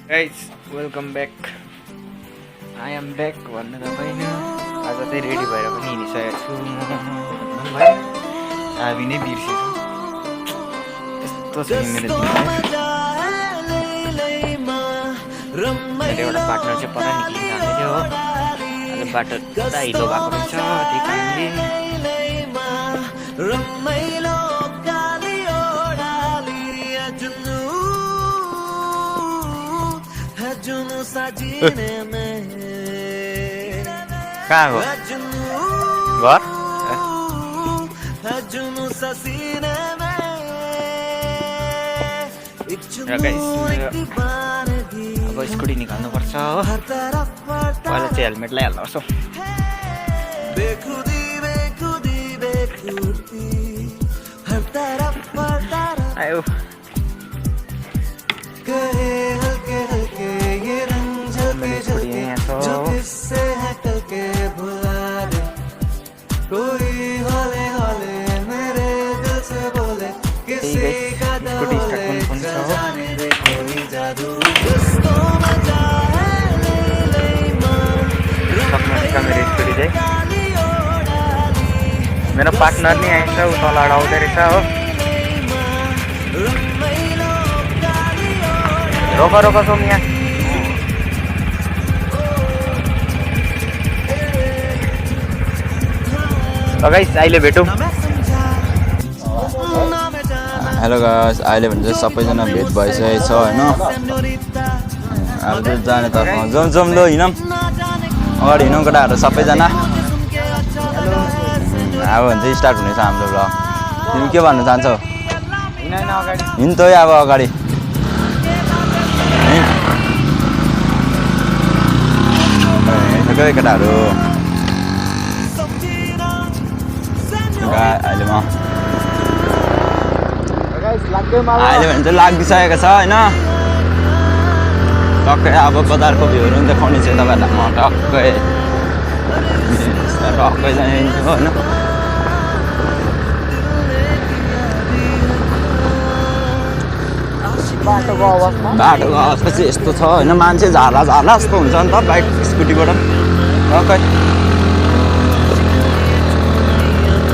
guys welcome back I am back भन्नु त होइन आज चाहिँ रेडी भएर पनि हिँडिसकेको छु म भाइ चाबी नै बिर्सेछु यस्तो छ मेरो मेरो एउटा पार्टनर चाहिँ पर निक्लिन जाँदै थियो हो आज बाटो पुरा हिलो भएको रहेछ त्यही कारणले कहाँ हो घर अब स्कुटी निकाल्नु पर्छ हो पहिला चाहिँ हेलमेट लगाइहाल्नुपर्छ आयो मेरो पार्टनर नि आएछ ऊ तल आउँदै रहेछ हो रोक रोक सोमिया गाइस अहिले भेटौँ हेलो गाइस अहिले भने चाहिँ सबैजना भेट भइसकेको छ होइन अब त जाने त जम लो हिँडौँ अगाडि हिँडौँ केटाहरू सबैजना अब भने चाहिँ स्टार्ट हुनेछ हाम्रो ब्लग तिमी के भन्नु चाहन्छौ हिँड त अब अगाडि केटाहरू अहिले भने चाहिँ लागिसकेको छ होइन टक्कै अब बजारको भ्यूहरू पनि देखाउने छु तपाईँहरूलाई म टक्कै जान्छु होइन बाटोको अवस्था चाहिँ यस्तो छ होइन मान्छे झाला जस्तो हुन्छ नि त बाइक स्कुटीबाट टक्कै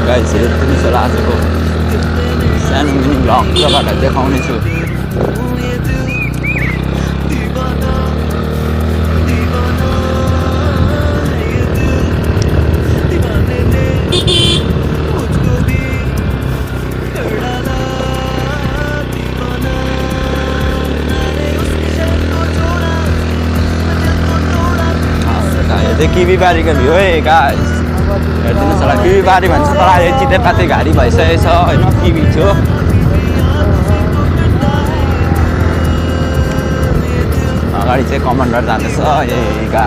गाइस यति छ आजको सानो मिनी भ्लग तपाईँहरूलाई देखाउने छु किवी बारीको भ्यू है गाइस हेरिदिनुहोस् होला किवी बारी भन्छ तर अहिले चितेपाती घारी भइसकेको छ होइन किवी थियो अगाडि चाहिँ कमान्डर जाँदैछ हल्का